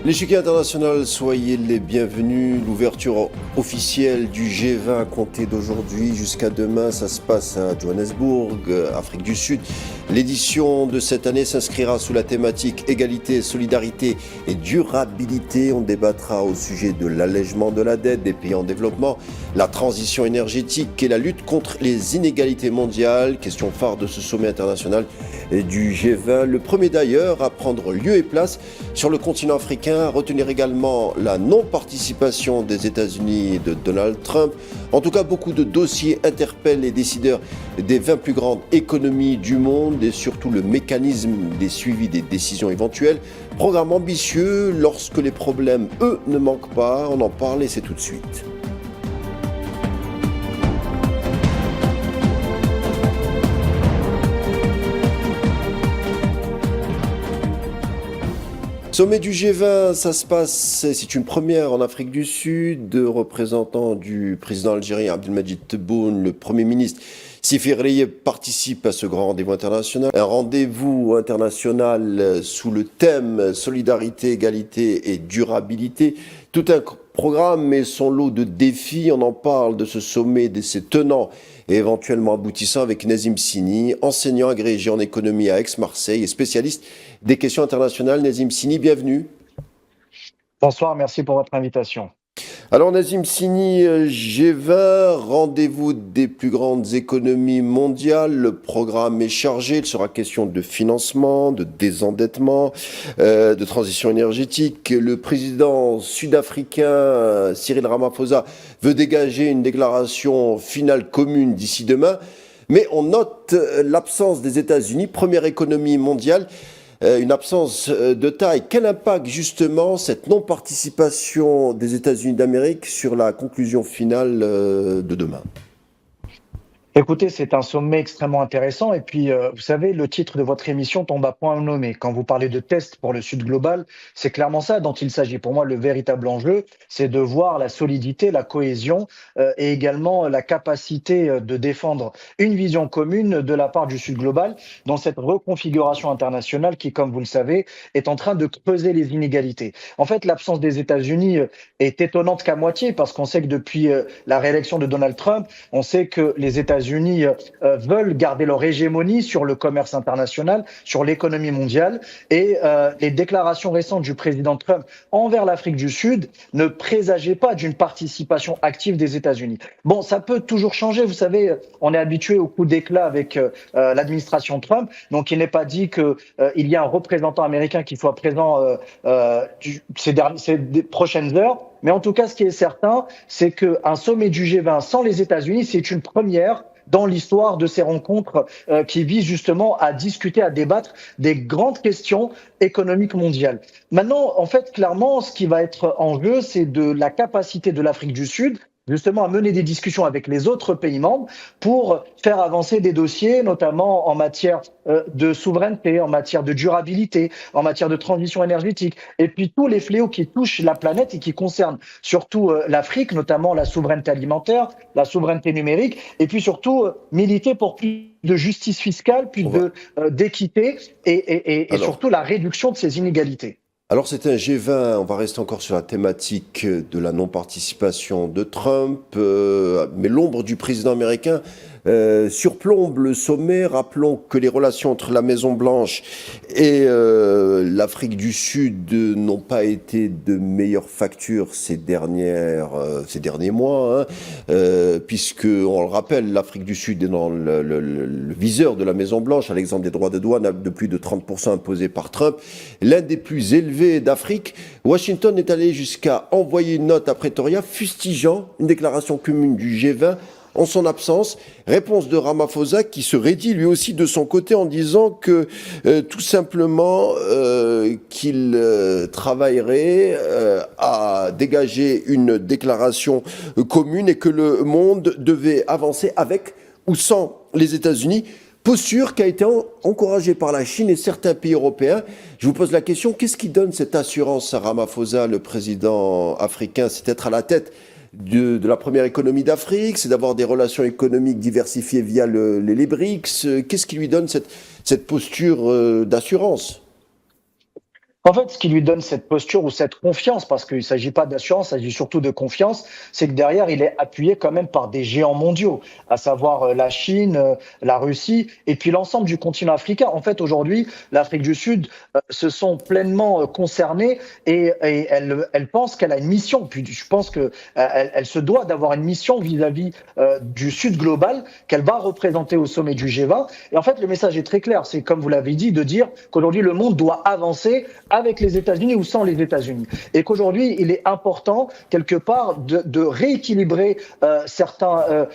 L'échiquier international, soyez les bienvenus. L'ouverture officielle du G20 à compter d'aujourd'hui jusqu'à demain, ça se passe à Johannesburg, Afrique du Sud. L'édition de cette année s'inscrira sous la thématique égalité, solidarité et durabilité. On débattra au sujet de l'allègement de la dette des pays en développement, la transition énergétique et la lutte contre les inégalités mondiales. Question phare de ce sommet international du G20. Le premier d'ailleurs à prendre lieu et place sur le continent africain. À retenir également la non-participation des États-Unis de Donald Trump. En tout cas, beaucoup de dossiers interpellent les décideurs des 20 plus grandes économies du monde et surtout le mécanisme des suivis des décisions éventuelles. Programme ambitieux lorsque les problèmes, eux, ne manquent pas. On en parle et c'est tout de suite. Sommet du G20, ça se passe, c'est une première en Afrique du Sud. Deux représentants du président algérien Abdelmadjid Tebboune, le Premier ministre Sifi Reye participent à ce grand rendez-vous international. Un rendez-vous international sous le thème solidarité, égalité et durabilité. Tout un programme et son lot de défis. On en parle de ce sommet, de ses tenants et éventuellement aboutissant avec Nazim Sini, enseignant agrégé en économie à Aix-Marseille et spécialiste des questions internationales. Nazim Sini, bienvenue. Bonsoir, merci pour votre invitation. Alors Nazim Sini, G20, rendez-vous des plus grandes économies mondiales. Le programme est chargé. Il sera question de financement, de désendettement, de transition énergétique. Le président sud-africain Cyril Ramaphosa veut dégager une déclaration finale commune d'ici demain. Mais on note l'absence des États-Unis, première économie mondiale. Une absence de taille. Quel impact justement cette non-participation des États-Unis d'Amérique sur la conclusion finale de demain ? Écoutez, c'est un sommet extrêmement intéressant et puis vous savez, le titre de votre émission tombe à point nommé. Quand vous parlez de test pour le Sud global, c'est clairement ça dont il s'agit. Pour moi, le véritable enjeu, c'est de voir la solidité, la cohésion et également la capacité de défendre une vision commune de la part du Sud global dans cette reconfiguration internationale qui, comme vous le savez, est en train de creuser les inégalités. En fait, l'absence des États-Unis est étonnante qu'à moitié parce qu'on sait que depuis la réélection de Donald Trump, on sait que les États-Unis veulent garder leur hégémonie sur le commerce international, sur l'économie mondiale. Et les déclarations récentes du président Trump envers l'Afrique du Sud ne présageaient pas d'une participation active des États-Unis. Bon, ça peut toujours changer. Vous savez, on est habitué au coup d'éclat avec l'administration Trump. Donc, il n'est pas dit qu'il y a un représentant américain qui soit présent ces prochaines heures. Mais en tout cas, ce qui est certain, c'est qu'un sommet du G20 sans les États-Unis, c'est une première dans l'histoire de ces rencontres qui visent justement à discuter, à débattre des grandes questions économiques mondiales. Maintenant, en fait, clairement, ce qui va être en jeu, c'est de la capacité de l'Afrique du Sud justement à mener des discussions avec les autres pays membres pour faire avancer des dossiers, notamment en matière de souveraineté, en matière de durabilité, en matière de transition énergétique, et puis tous les fléaux qui touchent la planète et qui concernent surtout l'Afrique, notamment la souveraineté alimentaire, la souveraineté numérique, et puis surtout militer pour plus de justice fiscale, plus d'équité et surtout la réduction de ces inégalités. Alors c'est un G20, on va rester encore sur la thématique de la non-participation de Trump, mais l'ombre du président américain surplombe le sommet. Rappelons que les relations entre la Maison-Blanche et l'Afrique du Sud n'ont pas été de meilleure facture ces derniers mois, puisque, on le rappelle, l'Afrique du Sud est dans le viseur de la Maison-Blanche, à l'exemple des droits de douane de plus de 30% imposés par Trump, l'un des plus élevés d'Afrique. Washington est allé jusqu'à envoyer une note à Pretoria fustigeant une déclaration commune du G20 en son absence. Réponse de Ramaphosa qui se raidit lui aussi de son côté en disant que tout simplement qu'il travaillerait à dégager une déclaration commune et que le monde devait avancer avec ou sans les États-Unis. Posture qui a été encouragée par la Chine et certains pays européens. Je vous pose la question, qu'est-ce qui donne cette assurance à Ramaphosa, le président africain? C'est être à la tête de la première économie d'Afrique, c'est d'avoir des relations économiques diversifiées via les BRICS. Qu'est-ce qui lui donne cette posture d'assurance ? En fait, ce qui lui donne cette posture ou cette confiance, parce qu'il ne s'agit pas d'assurance, il s'agit surtout de confiance, c'est que derrière, il est appuyé quand même par des géants mondiaux, à savoir la Chine, la Russie, et puis l'ensemble du continent africain. En fait, aujourd'hui, l'Afrique du Sud se sont pleinement concernés et elle pense qu'elle a une mission. Puis je pense que elle se doit d'avoir une mission vis-à-vis du Sud global qu'elle va représenter au sommet du G20. Et en fait, le message est très clair. C'est comme vous l'avez dit, de dire qu'aujourd'hui le monde doit avancer avec les États-Unis ou sans les États-Unis. Et qu'aujourd'hui, il est important, quelque part, de rééquilibrer certains,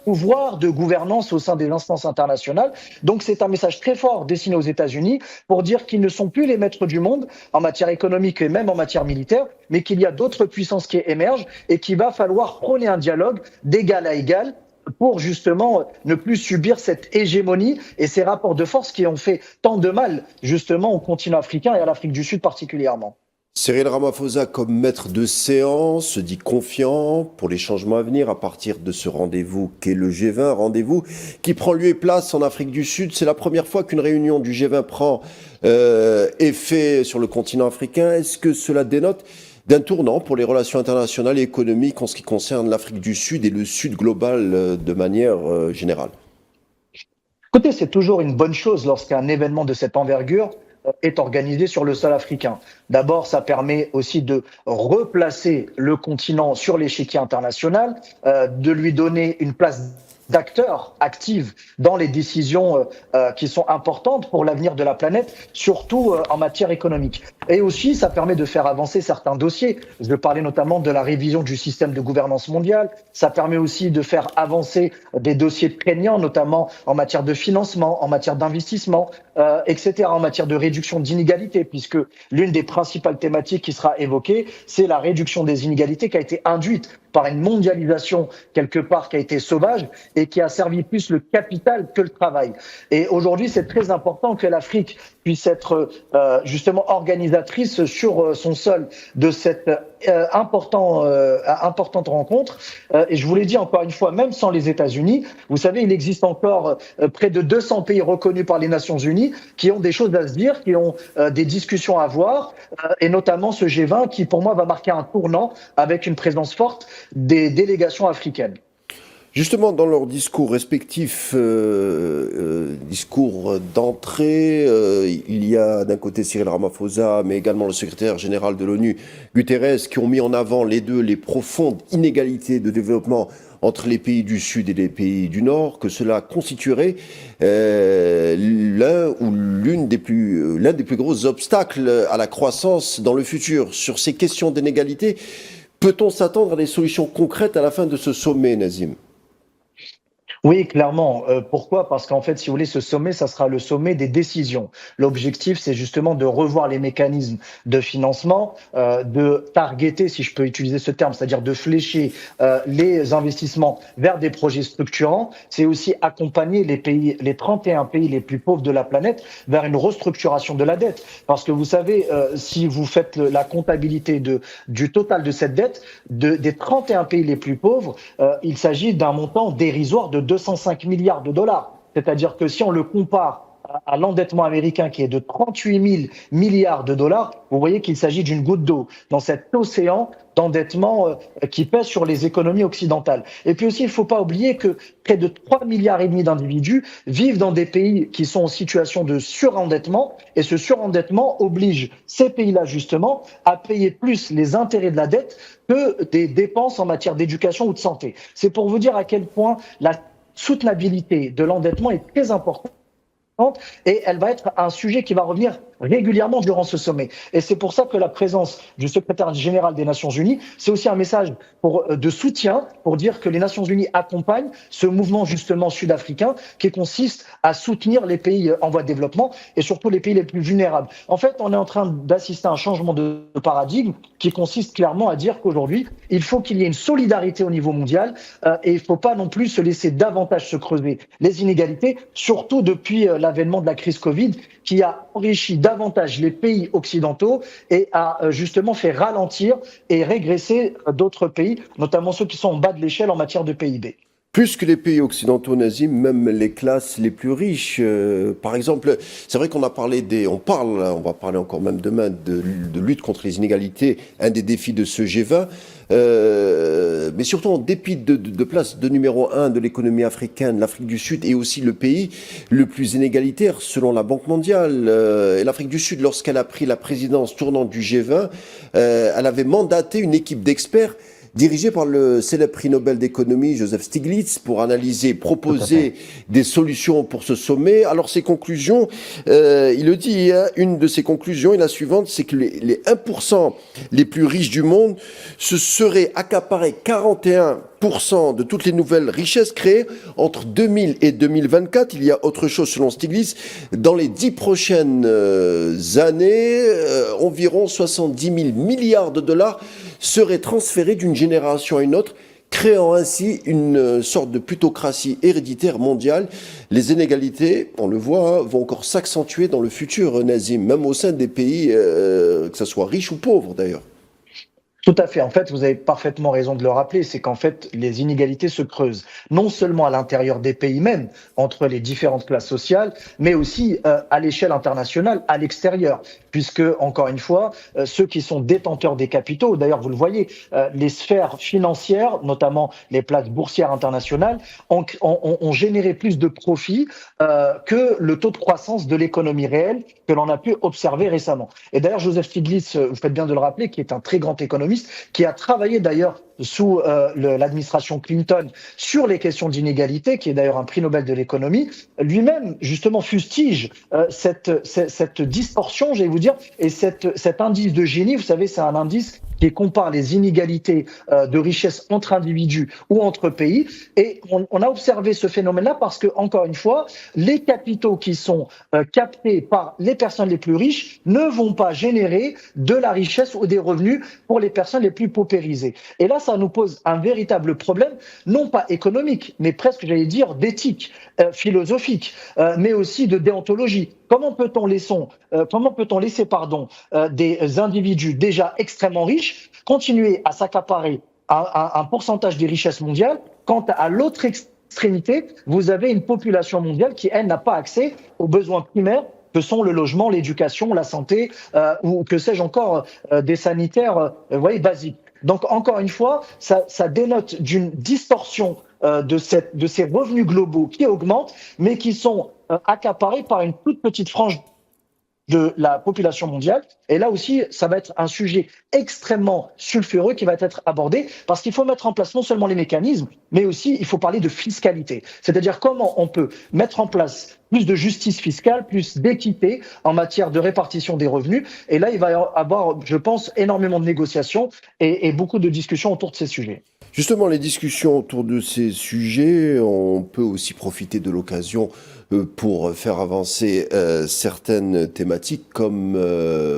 pouvoirs de gouvernance au sein des instances internationales. Donc, c'est un message très fort destiné aux États-Unis pour dire qu'ils ne sont plus les maîtres du monde en matière économique et même en matière militaire, mais qu'il y a d'autres puissances qui émergent et qu'il va falloir prôner un dialogue d'égal à égal pour justement ne plus subir cette hégémonie et ces rapports de force qui ont fait tant de mal justement au continent africain et à l'Afrique du Sud particulièrement. Cyril Ramaphosa, comme maître de séance, se dit confiant pour les changements à venir à partir de ce rendez-vous qu'est le G20, rendez-vous qui prend lieu et place en Afrique du Sud. C'est la première fois qu'une réunion du G20 prend effet sur le continent africain. Est-ce que cela dénote d'un tournant pour les relations internationales et économiques en ce qui concerne l'Afrique du Sud et le Sud global de manière générale? Écoutez, c'est toujours une bonne chose lorsqu'un événement de cette envergure est organisé sur le sol africain. D'abord, ça permet aussi de replacer le continent sur l'échiquier international, de lui donner une place d'acteurs actifs dans les décisions qui sont importantes pour l'avenir de la planète, surtout en matière économique. Et aussi, ça permet de faire avancer certains dossiers. Je parlais notamment de la révision du système de gouvernance mondiale. Ça permet aussi de faire avancer des dossiers prégnants, notamment en matière de financement, en matière d'investissement, etc., en matière de réduction d'inégalités, puisque l'une des principales thématiques qui sera évoquée, c'est la réduction des inégalités qui a été induite par une mondialisation quelque part qui a été sauvage et qui a servi plus le capital que le travail. Et aujourd'hui, c'est très important que l'Afrique puisse être justement organisatrice sur son sol de cette importante rencontre. Et je vous l'ai dit encore une fois, même sans les États-Unis, vous savez, il existe encore près de 200 pays reconnus par les Nations Unies qui ont des choses à se dire, qui ont des discussions à avoir, et notamment ce G20 qui, pour moi, va marquer un tournant avec une présence forte des délégations africaines. Justement, dans leurs discours respectifs, discours d'entrée, il y a d'un côté Cyril Ramaphosa, mais également le secrétaire général de l'ONU, Guterres, qui ont mis en avant les deux les profondes inégalités de développement entre les pays du Sud et les pays du Nord, que cela constituerait l'un des plus gros obstacles à la croissance dans le futur. Sur ces questions d'inégalité, peut-on s'attendre à des solutions concrètes à la fin de ce sommet, Nazim? Oui, clairement. Pourquoi? Parce qu'en fait, si vous voulez, ce sommet, ça sera le sommet des décisions. L'objectif, c'est justement de revoir les mécanismes de financement, de targeter, si je peux utiliser ce terme, c'est-à-dire de flécher les investissements vers des projets structurants. C'est aussi accompagner les pays, les 31 pays les plus pauvres de la planète vers une restructuration de la dette. Parce que vous savez, si vous faites la comptabilité du total de cette dette, des 31 pays les plus pauvres, il s'agit d'un montant dérisoire de 205 milliards de dollars. C'est-à-dire que si on le compare à l'endettement américain qui est de 38 000 milliards de dollars, vous voyez qu'il s'agit d'une goutte d'eau dans cet océan d'endettement qui pèse sur les économies occidentales. Et puis aussi, il ne faut pas oublier que près de 3,5 milliards d'individus vivent dans des pays qui sont en situation de surendettement, et ce surendettement oblige ces pays-là justement à payer plus les intérêts de la dette que des dépenses en matière d'éducation ou de santé. C'est pour vous dire à quel point la soutenabilité de l'endettement est très importante et elle va être un sujet qui va revenir régulièrement durant ce sommet. Et c'est pour ça que la présence du secrétaire général des Nations Unies, c'est aussi un message de soutien pour dire que les Nations Unies accompagnent ce mouvement justement sud-africain qui consiste à soutenir les pays en voie de développement et surtout les pays les plus vulnérables. En fait, on est en train d'assister à un changement de paradigme qui consiste clairement à dire qu'aujourd'hui, il faut qu'il y ait une solidarité au niveau mondial et il ne faut pas non plus se laisser davantage se creuser les inégalités, surtout depuis l'avènement de la crise Covid qui a enrichi davantage les pays occidentaux et a justement fait ralentir et régresser d'autres pays, notamment ceux qui sont en bas de l'échelle en matière de PIB. Plus que les pays occidentaux, Nazim, même les classes les plus riches. Par exemple, c'est vrai qu'on a parlé on va parler encore même demain de lutte contre les inégalités, un des défis de ce G20. Mais surtout en dépit de place de numéro un de l'économie africaine, l'Afrique du Sud est aussi le pays le plus inégalitaire selon la Banque mondiale. Et l'Afrique du Sud, lorsqu'elle a pris la présidence tournante du G20, elle avait mandaté une équipe d'experts dirigé par le célèbre prix Nobel d'économie Joseph Stiglitz pour analyser, Tout à fait. proposer des solutions pour ce sommet. Alors ses conclusions, il le dit, hein, une de ses conclusions est la suivante, c'est que les 1% les plus riches du monde se seraient accaparés 41% de toutes les nouvelles richesses créées entre 2000 et 2024. Il y a autre chose selon Stiglitz. Dans les 10 prochaines années, environ 70 000 milliards de dollars seraient transférés d'une génération à une autre, créant ainsi une sorte de plutocratie héréditaire mondiale. Les inégalités, on le voit, hein, vont encore s'accentuer dans le futur, Nazim, même au sein des pays, que ce soit riches ou pauvres d'ailleurs. Tout à fait. En fait, vous avez parfaitement raison de le rappeler, c'est qu'en fait, les inégalités se creusent, non seulement à l'intérieur des pays même, entre les différentes classes sociales, mais aussi à l'échelle internationale, à l'extérieur, puisque, encore une fois, ceux qui sont détenteurs des capitaux, d'ailleurs, vous le voyez, les sphères financières, notamment les places boursières internationales, ont généré plus de profits que le taux de croissance de l'économie réelle que l'on a pu observer récemment. Et d'ailleurs, Joseph Stiglitz, vous faites bien de le rappeler, qui est un très grand économiste, qui a travaillé d'ailleurs sous l'administration Clinton sur les questions d'inégalité, qui est d'ailleurs un prix Nobel de l'économie, lui-même justement fustige cette distorsion, j'allais vous dire, et cet indice de Gini. Vous savez, c'est un indice qui compare les inégalités de richesse entre individus ou entre pays. Et on a observé ce phénomène-là parce que, encore une fois, les capitaux qui sont captés par les personnes les plus riches ne vont pas générer de la richesse ou des revenus pour les personnes les plus paupérisées. Et là, ça nous pose un véritable problème, non pas économique, mais presque, j'allais dire, d'éthique, philosophique, mais aussi de déontologie. Comment peut-on laisser des individus déjà extrêmement riches continuer à s'accaparer un pourcentage des richesses mondiales quand à l'autre extrémité, vous avez une population mondiale qui, elle, n'a pas accès aux besoins primaires que sont le logement, l'éducation, la santé ou que sais-je encore, des sanitaires vous voyez, basiques. Donc, encore une fois, ça dénote d'une distorsion de ces revenus globaux qui augmentent, mais qui sont accaparés par une toute petite frange de la population mondiale. Et là aussi, ça va être un sujet extrêmement sulfureux qui va être abordé parce qu'il faut mettre en place non seulement les mécanismes, mais aussi il faut parler de fiscalité. C'est-à-dire comment on peut mettre en place plus de justice fiscale, plus d'équité en matière de répartition des revenus. Et là, il va y avoir, je pense, énormément de négociations et beaucoup de discussions autour de ces sujets. Justement, les discussions autour de ces sujets, on peut aussi profiter de l'occasion pour faire avancer certaines thématiques comme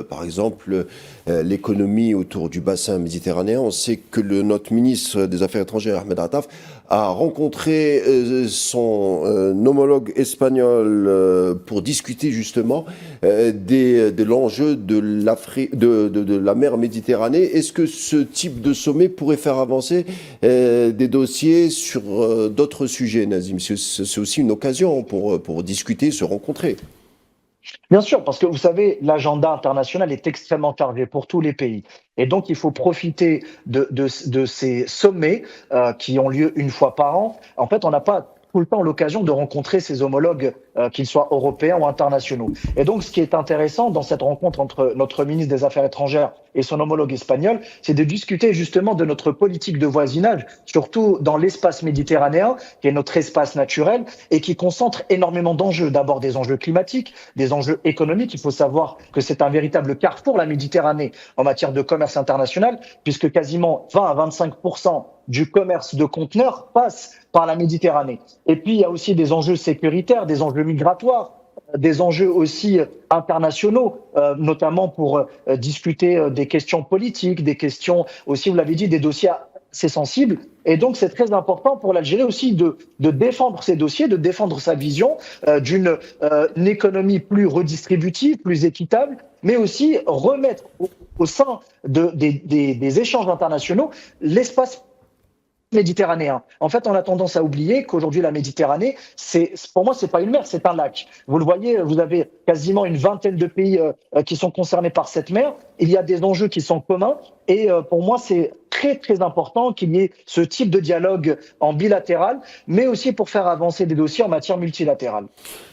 par exemple l'économie autour du bassin méditerranéen. On sait que notre ministre des Affaires étrangères, Ahmed Attaf, a rencontré son homologue espagnol pour discuter justement de l'enjeu de la mer Méditerranée. Est-ce que ce type de sommet pourrait faire avancer des dossiers sur d'autres sujets, Nazim? C'est aussi une occasion pour discuter, se rencontrer. Bien sûr, parce que vous savez, l'agenda international est extrêmement chargé pour tous les pays. Et donc, il faut profiter de ces sommets qui ont lieu une fois par an. En fait, on n'a pas tout le temps l'occasion de rencontrer ses homologues, qu'ils soient européens ou internationaux. Et donc, ce qui est intéressant dans cette rencontre entre notre ministre des Affaires étrangères et son homologue espagnol, c'est de discuter justement de notre politique de voisinage, surtout dans l'espace méditerranéen, qui est notre espace naturel et qui concentre énormément d'enjeux. D'abord des enjeux climatiques, des enjeux économiques. Il faut savoir que c'est un véritable carrefour, la Méditerranée, en matière de commerce international, puisque quasiment 20 à 25% du commerce de conteneurs passe par la Méditerranée. Et puis, il y a aussi des enjeux sécuritaires, des enjeux migratoires, des enjeux aussi internationaux, notamment pour discuter des questions politiques, des questions aussi, vous l'avez dit, des dossiers assez sensibles. Et donc, c'est très important pour l'Algérie aussi de défendre ces dossiers, de défendre sa vision d'une une économie plus redistributive, plus équitable, mais aussi remettre au sein des échanges internationaux l'espace méditerranéen. En fait, on a tendance à oublier qu'aujourd'hui, la Méditerranée, pour moi, c'est pas une mer, c'est un lac. Vous le voyez, vous avez quasiment une vingtaine de pays qui sont concernés par cette mer. Il y a des enjeux qui sont communs et pour moi, c'est très, très important qu'il y ait ce type de dialogue en bilatéral, mais aussi pour faire avancer des dossiers en matière multilatérale.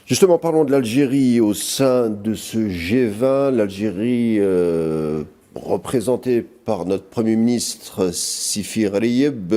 Justement, parlons de l'Algérie au sein de ce G20. L'Algérie, représentée par notre Premier ministre Sifi Rayeb.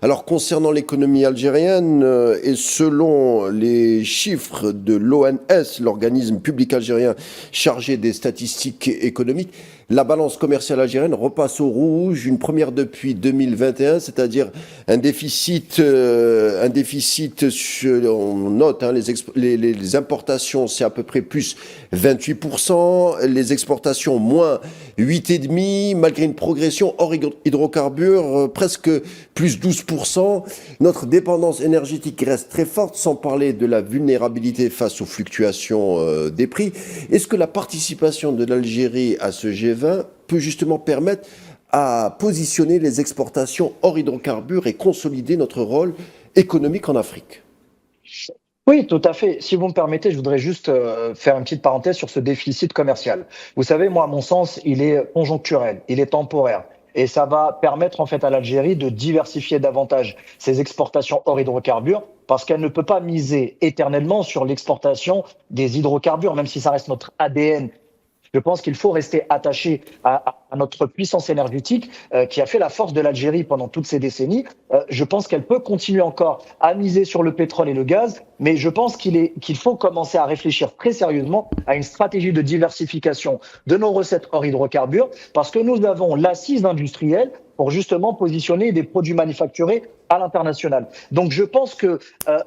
Alors, concernant l'économie algérienne, et selon les chiffres de l'ONS, l'organisme public algérien chargé des statistiques économiques, la balance commerciale algérienne repasse au rouge, une première depuis 2021, c'est-à-dire un déficit, on note, hein, les importations, c'est à peu près plus 28%, les exportations moins 8,5%, malgré une progression hors hydrocarbures, presque plus 12%. Notre dépendance énergétique reste très forte, sans parler de la vulnérabilité face aux fluctuations des prix. Est-ce que la participation de l'Algérie à ce G20 peut justement permettre à positionner les exportations hors hydrocarbures et consolider notre rôle économique en Afrique? Oui, tout à fait. Si vous me permettez, je voudrais juste faire une petite parenthèse sur ce déficit commercial. Vous savez, moi, à mon sens, il est conjoncturel, il est temporaire. Et ça va permettre en fait à l'Algérie de diversifier davantage ses exportations hors hydrocarbures parce qu'elle ne peut pas miser éternellement sur l'exportation des hydrocarbures, même si ça reste notre ADN. Je pense qu'il faut rester attaché à notre puissance énergétique qui a fait la force de l'Algérie pendant toutes ces décennies. Je pense qu'elle peut continuer encore à miser sur le pétrole et le gaz, mais je pense qu'il faut commencer à réfléchir très sérieusement à une stratégie de diversification de nos recettes hors hydrocarbures, parce que nous avons l'assise industrielle pour justement positionner des produits manufacturés à l'international. Donc je pense que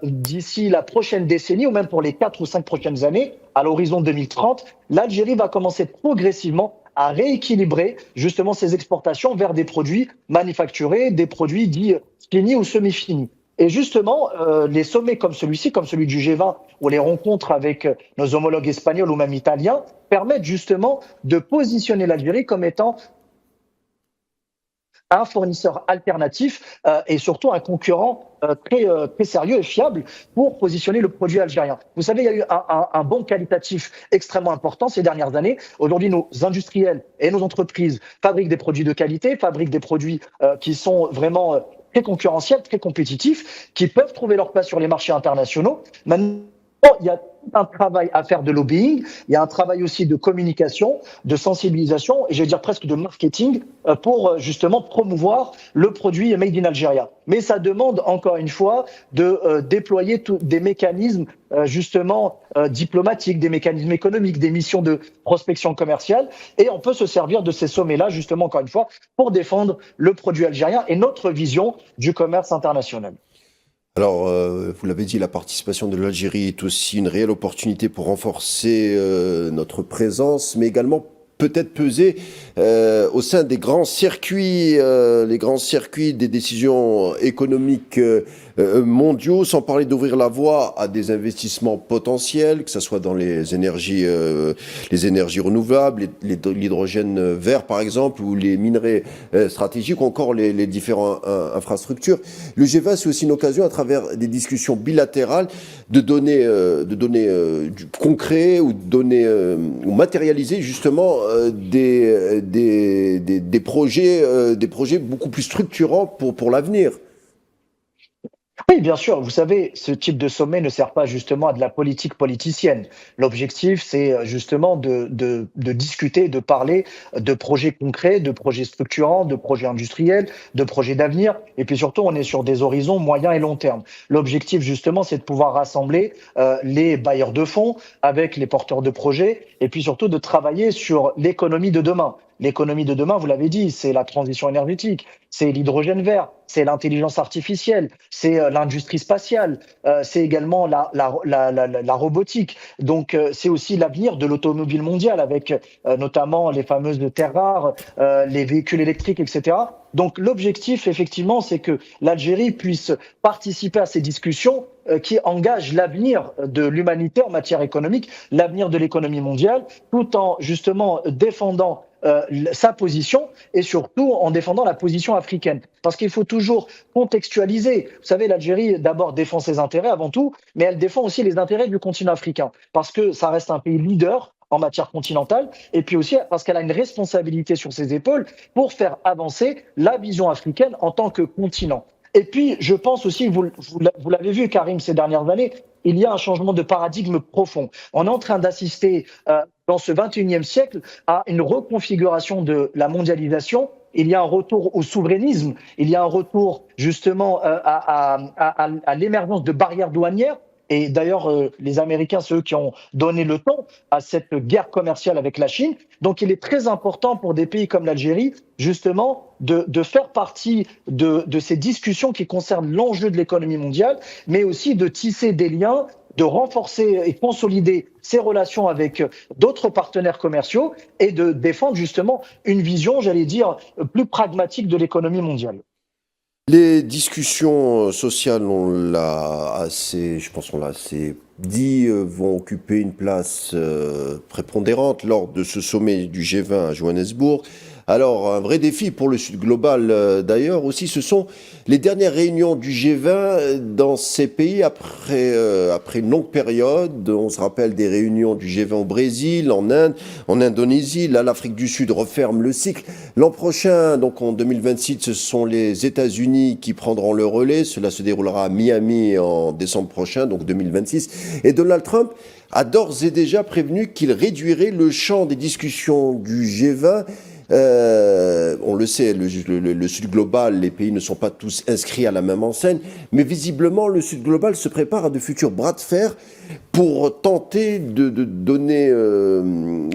d'ici la prochaine décennie, ou même pour les 4 ou 5 prochaines années, à l'horizon 2030, l'Algérie va commencer progressivement à rééquilibrer justement ses exportations vers des produits manufacturés, des produits dits finis ou semi-finis. Et justement, les sommets comme celui-ci, comme celui du G20, ou les rencontres avec nos homologues espagnols ou même italiens, permettent justement de positionner l'Algérie comme étant un fournisseur alternatif et surtout un concurrent très sérieux et fiable pour positionner le produit algérien. Vous savez, il y a eu un bond qualitatif extrêmement important ces dernières années. Aujourd'hui, nos industriels et nos entreprises fabriquent des produits de qualité, fabriquent des produits qui sont vraiment très concurrentiels, très compétitifs, qui peuvent trouver leur place sur les marchés internationaux. Maintenant, il y a un travail à faire de lobbying, il y a un travail aussi de communication, de sensibilisation, et je vais dire presque de marketing, pour justement promouvoir le produit Made in Algeria. Mais ça demande encore une fois de déployer des mécanismes justement diplomatiques, des mécanismes économiques, des missions de prospection commerciale, et on peut se servir de ces sommets-là justement encore une fois pour défendre le produit algérien et notre vision du commerce international. Alors, vous l'avez dit, la participation de l'Algérie est aussi une réelle opportunité pour renforcer notre présence, mais également peut-être peser au sein des grands circuits, les grands circuits des décisions économiques mondiaux, sans parler d'ouvrir la voie à des investissements potentiels, que ce soit dans les énergies renouvelables, l'hydrogène vert par exemple, ou les minerais stratégiques, ou encore les différentes infrastructures. Le G20, c'est aussi une occasion, à travers des discussions bilatérales, de donner du concret ou ou matérialiser justement des projets beaucoup plus structurants pour l'avenir. Oui, bien sûr. Vous savez, ce type de sommet ne sert pas justement à de la politique politicienne. L'objectif, c'est justement de discuter, de parler de projets concrets, de projets structurants, de projets industriels, de projets d'avenir. Et puis surtout, on est sur des horizons moyen et long terme. L'objectif, justement, c'est de pouvoir rassembler les bailleurs de fonds avec les porteurs de projets et puis surtout de travailler sur l'économie de demain. L'économie de demain, vous l'avez dit, c'est la transition énergétique, c'est l'hydrogène vert, c'est l'intelligence artificielle, c'est l'industrie spatiale, c'est également la robotique. Donc, c'est aussi l'avenir de l'automobile mondiale avec notamment les fameuses terres rares, les véhicules électriques, etc. Donc, l'objectif, effectivement, c'est que l'Algérie puisse participer à ces discussions qui engagent l'avenir de l'humanité en matière économique, l'avenir de l'économie mondiale, tout en justement défendant sa position et surtout en défendant la position africaine. Parce qu'il faut toujours contextualiser. Vous savez, l'Algérie d'abord défend ses intérêts avant tout, mais elle défend aussi les intérêts du continent africain. Parce que ça reste un pays leader en matière continentale, et puis aussi parce qu'elle a une responsabilité sur ses épaules pour faire avancer la vision africaine en tant que continent. Et puis, je pense aussi, vous l'avez vu, Karim, ces dernières années, il y a un changement de paradigme profond. On est en train d'assister dans ce 21e siècle à une reconfiguration de la mondialisation. Il y a un retour au souverainisme, il y a un retour justement à l'émergence de barrières douanières. Et d'ailleurs, les Américains, c'est eux qui ont donné le ton à cette guerre commerciale avec la Chine. Donc, il est très important pour des pays comme l'Algérie, justement, de faire partie de ces discussions qui concernent l'enjeu de l'économie mondiale, mais aussi de tisser des liens, de renforcer et consolider ses relations avec d'autres partenaires commerciaux et de défendre justement une vision, j'allais dire, plus pragmatique de l'économie mondiale. Les discussions sociales, on l'a assez, je pense qu'on l'a assez dit, vont occuper une place prépondérante lors de ce sommet du G20 à Johannesburg. Alors, un vrai défi pour le Sud global, d'ailleurs, aussi, ce sont les dernières réunions du G20 dans ces pays après une longue période. On se rappelle des réunions du G20 au Brésil, en Inde, en Indonésie. Là, l'Afrique du Sud referme le cycle. L'an prochain, donc en 2026, ce sont les États-Unis qui prendront le relais. Cela se déroulera à Miami en décembre prochain, donc 2026. Et Donald Trump a d'ores et déjà prévenu qu'il réduirait le champ des discussions du G20. On le sait, le Sud global, les pays ne sont pas tous inscrits à la même enseigne, mais visiblement le Sud global se prépare à de futurs bras de fer pour tenter de donner, de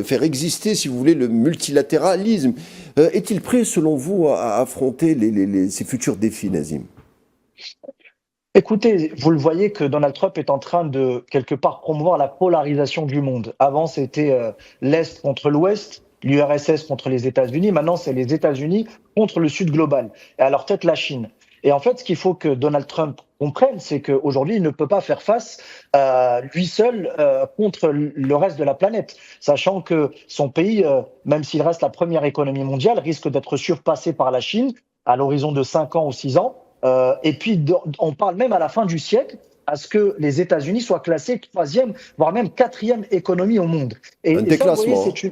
faire exister, si vous voulez, le multilatéralisme. Est-il prêt, selon vous, à affronter ces futurs défis, Nazim? Écoutez, vous le voyez que Donald Trump est en train de, quelque part, promouvoir la polarisation du monde. Avant, c'était l'Est contre l'Ouest, l'URSS contre les États-Unis. Maintenant, c'est les États-Unis contre le Sud global. Et à leur tête, la Chine. Et en fait, ce qu'il faut que Donald Trump comprenne, c'est qu'aujourd'hui, il ne peut pas faire face lui seul contre le reste de la planète, sachant que son pays, même s'il reste la première économie mondiale, risque d'être surpassé par la Chine à l'horizon de 5 ans ou 6 ans. Et puis, on parle même à la fin du siècle à ce que les États-Unis soient classés troisième, voire même quatrième économie au monde. Un Et ça, vous voyez, déclassement.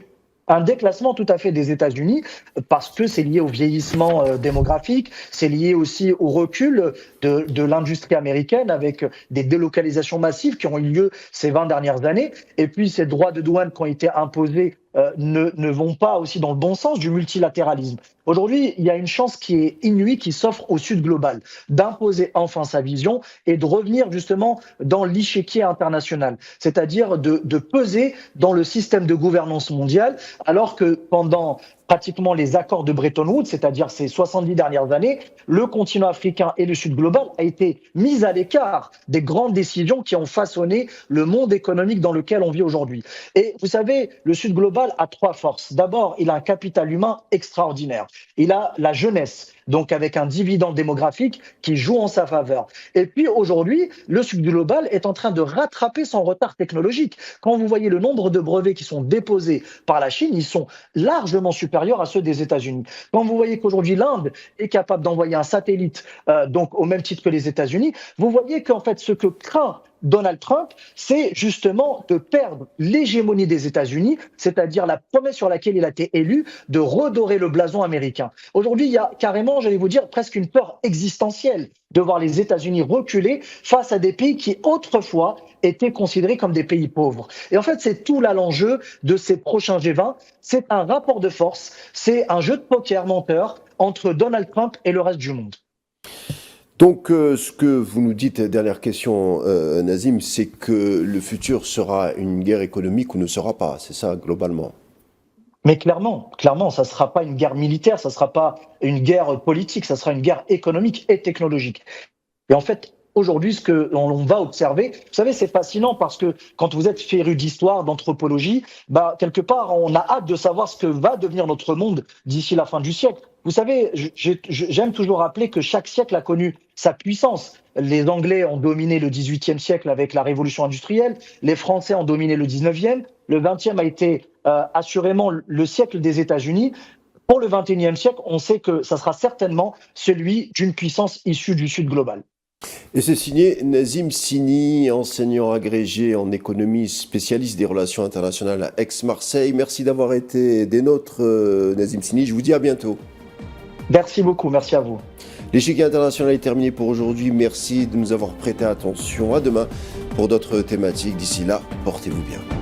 un déclassement tout à fait des États-Unis parce que c'est lié au vieillissement démographique, c'est lié aussi au recul de l'industrie américaine avec des délocalisations massives qui ont eu lieu ces 20 dernières années. Et puis, ces droits de douane qui ont été imposés ne vont pas aussi dans le bon sens du multilatéralisme. Aujourd'hui, il y a une chance qui est inouïe qui s'offre au Sud global, d'imposer enfin sa vision et de revenir justement dans l'échiquier international, c'est-à-dire de peser dans le système de gouvernance mondiale, alors que pendant pratiquement les accords de Bretton Woods, c'est-à-dire ces 70 dernières années, le continent africain et le Sud global a été mis à l'écart des grandes décisions qui ont façonné le monde économique dans lequel on vit aujourd'hui. Et vous savez, le Sud global a trois forces. D'abord, il a un capital humain extraordinaire. Il a la jeunesse, donc avec un dividende démographique qui joue en sa faveur. Et puis aujourd'hui, le Sud global est en train de rattraper son retard technologique. Quand vous voyez le nombre de brevets qui sont déposés par la Chine, ils sont largement supérieurs à ceux des États-Unis. Quand vous voyez qu'aujourd'hui l'Inde est capable d'envoyer un satellite, donc au même titre que les États-Unis, vous voyez qu'en fait ce que craint Donald Trump, c'est justement de perdre l'hégémonie des États-Unis, c'est-à-dire la promesse sur laquelle il a été élu de redorer le blason américain. Aujourd'hui, il y a carrément, j'allais vous dire, presque une peur existentielle de voir les États-Unis reculer face à des pays qui autrefois étaient considérés comme des pays pauvres. Et en fait, c'est tout là l'enjeu de ces prochains G20. C'est un rapport de force, c'est un jeu de poker menteur entre Donald Trump et le reste du monde. Donc, ce que vous nous dites, dernière question, Nazim, c'est que le futur sera une guerre économique ou ne sera pas, c'est ça, globalement? Mais clairement, ça ne sera pas une guerre militaire, ça ne sera pas une guerre politique, ça sera une guerre économique et technologique. Et en fait, aujourd'hui, ce que l'on va observer, vous savez, c'est fascinant parce que quand vous êtes féru d'histoire, d'anthropologie, quelque part, on a hâte de savoir ce que va devenir notre monde d'ici la fin du siècle. Vous savez, j'aime toujours rappeler que chaque siècle a connu sa puissance. Les Anglais ont dominé le XVIIIe siècle avec la révolution industrielle, les Français ont dominé le XIXe, le XXe a été assurément le siècle des États-Unis. Pour le 21e siècle, on sait que ça sera certainement celui d'une puissance issue du Sud global. Et c'est signé Nazim Sini, enseignant agrégé en économie, spécialiste des relations internationales à Aix-Marseille. Merci d'avoir été des nôtres, Nazim Sini. Je vous dis à bientôt. Merci beaucoup, merci à vous. L'échiquier international est terminé pour aujourd'hui. Merci de nous avoir prêté attention. À demain pour d'autres thématiques. D'ici là, portez-vous bien.